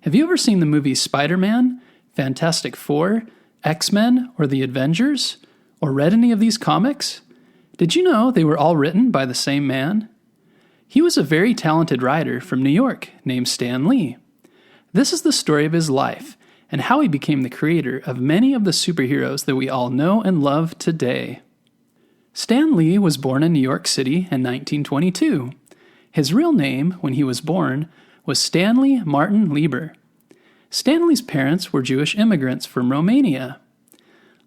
Have you ever seen the movies Spider-Man, Fantastic Four, X-Men, or The Avengers? Or read any of these comics? Did you know they were all written by the same man? He was a very talented writer from New York named Stan Lee. This is the story of his life and how he became the creator of many of the superheroes that we all know and love today. Stan Lee was born in New York City in 1922. His real name, when he was born, was Stanley Martin Lieber. Stanley's parents were Jewish immigrants from Romania.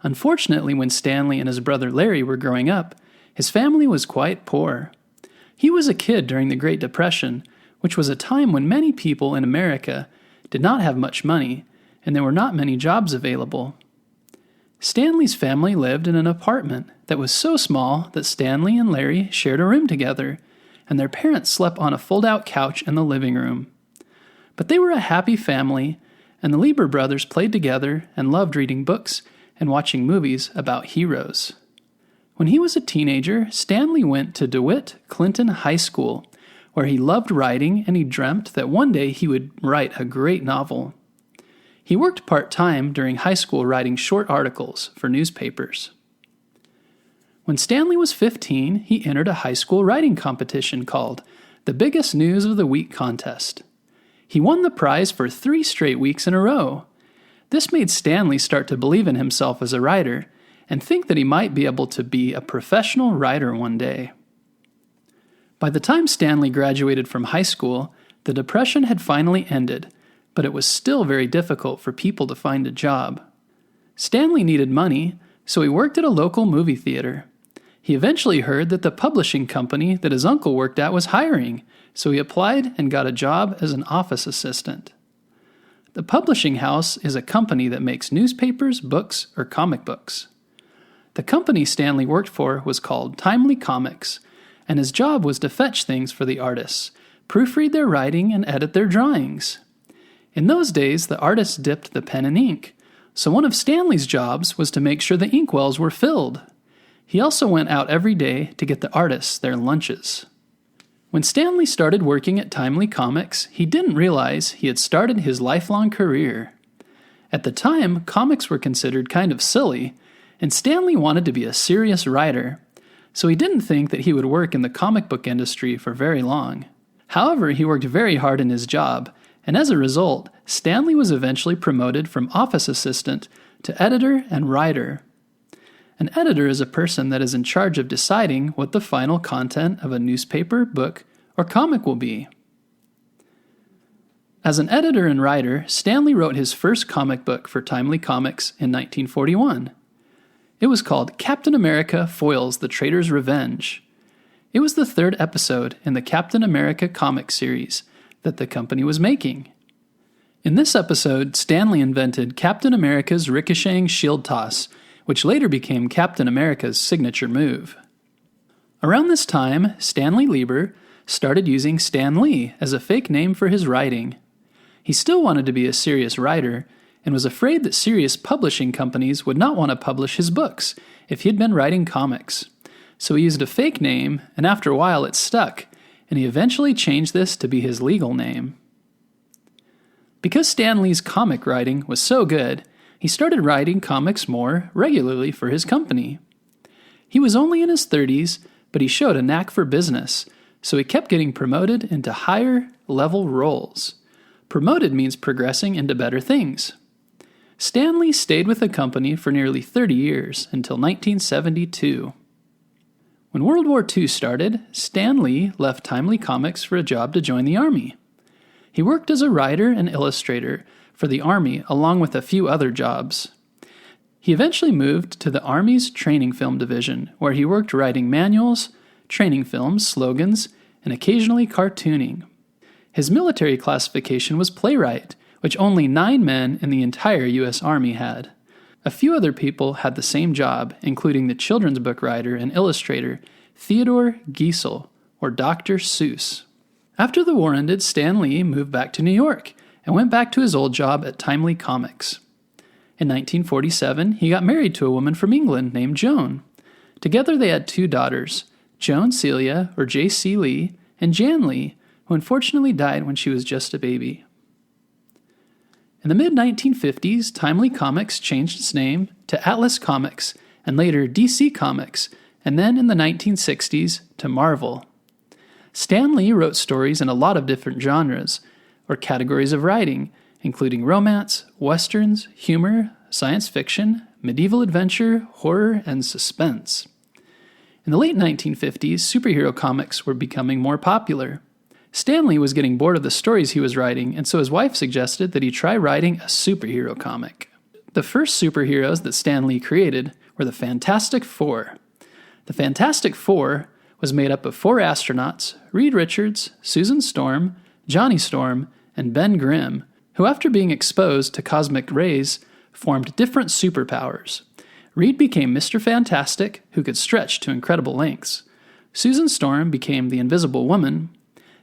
Unfortunately, when Stanley and his brother Larry were growing up, his family was quite poor. He was a kid during the Great Depression, which was a time when many people in America did not have much money, and there were not many jobs available. Stanley's family lived in an apartment that was so small that Stanley and Larry shared a room together, and their parents slept on a fold-out couch in the living room. But they were a happy family, and the Lieber brothers played together and loved reading books and watching movies about heroes. When he was a teenager, Stanley went to DeWitt Clinton High School, where he loved writing and he dreamt that one day he would write a great novel. He worked part-time during high school writing short articles for newspapers. When Stanley was 15, he entered a high school writing competition called the Biggest News of the Week contest. He won the prize for 3 straight weeks in a row. This made Stanley start to believe in himself as a writer and think that he might be able to be a professional writer one day. By the time Stanley graduated from high school, the Depression had finally ended, but it was still very difficult for people to find a job. Stanley needed money, so he worked at a local movie theater. He eventually heard that the publishing company that his uncle worked at was hiring, so he applied and got a job as an office assistant. The publishing house is a company that makes newspapers, books, or comic books. The company Stanley worked for was called Timely Comics, and his job was to fetch things for the artists, proofread their writing, and edit their drawings. In those days, the artists dipped the pen in ink, so one of Stanley's jobs was to make sure the inkwells were filled. He also went out every day to get the artists their lunches. When Stanley started working at Timely Comics, he didn't realize he had started his lifelong career. At the time, comics were considered kind of silly, and Stanley wanted to be a serious writer, so he didn't think that he would work in the comic book industry for very long. However, he worked very hard in his job, and as a result, Stanley was eventually promoted from office assistant to editor and writer. An editor is a person that is in charge of deciding what the final content of a newspaper, book, or comic will be. As an editor and writer, Stanley wrote his first comic book for Timely Comics in 1941. It was called Captain America Foils the Traitor's Revenge. It was the 3rd episode in the Captain America comic series that the company was making. In this episode, Stanley invented Captain America's ricocheting shield toss, which later became Captain America's signature move. Around this time, Stanley Lieber started using Stan Lee as a fake name for his writing. He still wanted to be a serious writer, and was afraid that serious publishing companies would not want to publish his books if he had been writing comics. So he used a fake name, and after a while it stuck, and he eventually changed this to be his legal name. Because Stan Lee's comic writing was so good, he started writing comics more regularly for his company. He was only in his 30s, but he showed a knack for business, so he kept getting promoted into higher-level roles. Promoted means progressing into better things. Stan Lee stayed with the company for nearly 30 years, until 1972. When World War II started, Stan Lee left Timely Comics for a job to join the Army. He worked as a writer and illustrator for the Army along with a few other jobs. He eventually moved to the Army's training film division, where he worked writing manuals, training films, slogans, and occasionally cartooning. His military classification was playwright, which only 9 men in the entire U.S. Army had. A few other people had the same job, including the children's book writer and illustrator Theodore Geisel, or Dr. Seuss. After the war ended, Stan Lee moved back to New York and went back to his old job at Timely Comics. In 1947, he got married to a woman from England named Joan. Together they had 2 daughters, Joan Celia, or J.C. Lee, and Jan Lee, who unfortunately died when she was just a baby. In the mid-1950s, Timely Comics changed its name to Atlas Comics, and later DC Comics, and then in the 1960s to Marvel. Stan Lee wrote stories in a lot of different genres, or categories of writing, including romance, westerns, humor, science fiction, medieval adventure, horror, and suspense. In the late 1950s, superhero comics were becoming more popular. Stan Lee was getting bored of the stories he was writing, and so his wife suggested that he try writing a superhero comic. The first superheroes that Stan Lee created were the Fantastic Four. The Fantastic Four was made up of 4 astronauts, Reed Richards, Susan Storm, Johnny Storm, and Ben Grimm, who after being exposed to cosmic rays, formed different superpowers. Reed became Mr. Fantastic, who could stretch to incredible lengths. Susan Storm became the Invisible Woman.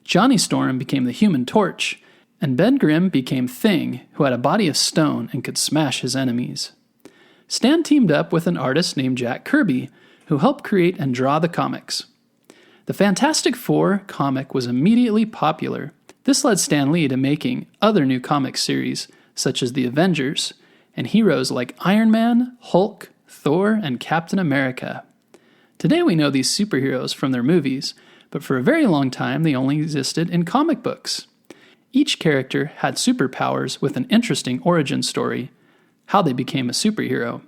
Johnny Storm became the Human Torch. And Ben Grimm became Thing, who had a body of stone and could smash his enemies. Stan teamed up with an artist named Jack Kirby, who helped create and draw the comics. The Fantastic Four comic was immediately popular. This led Stan Lee to making other new comic series, such as The Avengers, and heroes like Iron Man, Hulk, Thor, and Captain America. Today we know these superheroes from their movies, but for a very long time they only existed in comic books. Each character had superpowers with an interesting origin story, how they became a superhero,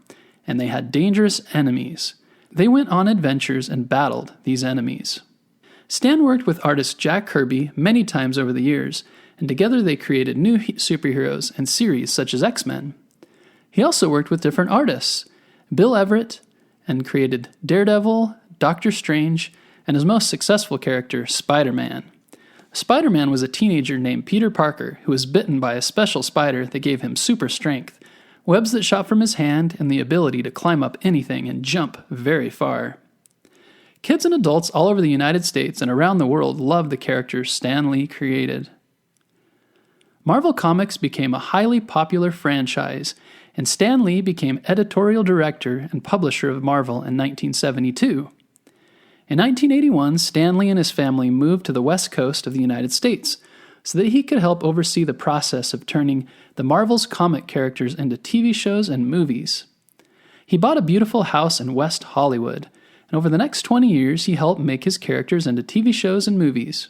and they had dangerous enemies. They went on adventures and battled these enemies. Stan worked with artist Jack Kirby many times over the years, and together they created new superheroes and series such as X-Men. He also worked with different artists, Bill Everett, and created Daredevil, Doctor Strange, and his most successful character, Spider-Man. Spider-Man was a teenager named Peter Parker who was bitten by a special spider that gave him super strength, webs that shot from his hand, and the ability to climb up anything and jump very far. Kids and adults all over the United States and around the world loved the characters Stan Lee created. Marvel Comics became a highly popular franchise, and Stan Lee became editorial director and publisher of Marvel in 1972. In 1981, Stan Lee and his family moved to the West Coast of the United States so that he could help oversee the process of turning the Marvel's comic characters into TV shows and movies. He bought a beautiful house in West Hollywood, and over the next 20 years he helped make his characters into TV shows and movies.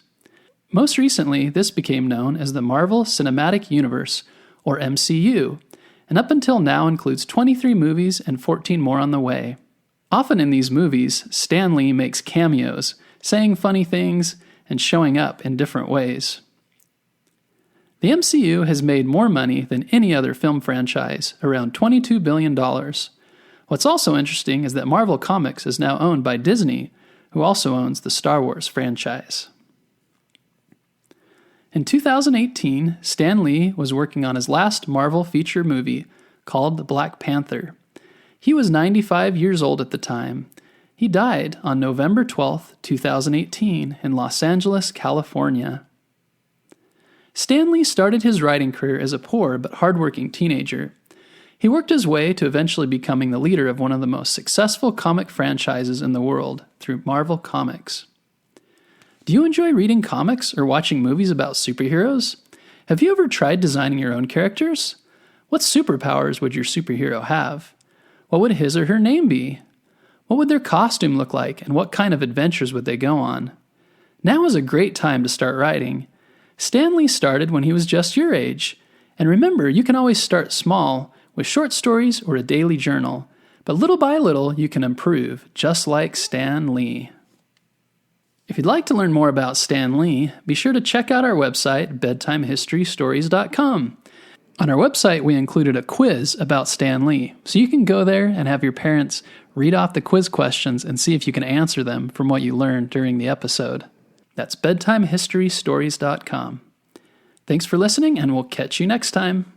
Most recently, this became known as the Marvel Cinematic Universe, or MCU, and up until now includes 23 movies and 14 more on the way. Often in these movies, Stan Lee makes cameos, saying funny things and showing up in different ways. The MCU has made more money than any other film franchise, around $22 billion. What's also interesting is that Marvel Comics is now owned by Disney, who also owns the Star Wars franchise. In 2018, Stan Lee was working on his last Marvel feature movie called Black Panther. He was 95 years old at the time. He died on November 12, 2018 in Los Angeles, California. Stan Lee started his writing career as a poor but hardworking teenager. He worked his way to eventually becoming the leader of one of the most successful comic franchises in the world through Marvel Comics. Do you enjoy reading comics or watching movies about superheroes? Have you ever tried designing your own characters? What superpowers would your superhero have? What would his or her name be? What would their costume look like, and what kind of adventures would they go on? Now is a great time to start writing. Stan Lee started when he was just your age. And remember, you can always start small with short stories or a daily journal. But little by little, you can improve, just like Stan Lee. If you'd like to learn more about Stan Lee, be sure to check out our website, bedtimehistorystories.com. On our website, we included a quiz about Stan Lee, so you can go there and have your parents read off the quiz questions and see if you can answer them from what you learned during the episode. That's bedtimehistorystories.com. Thanks for listening, and we'll catch you next time.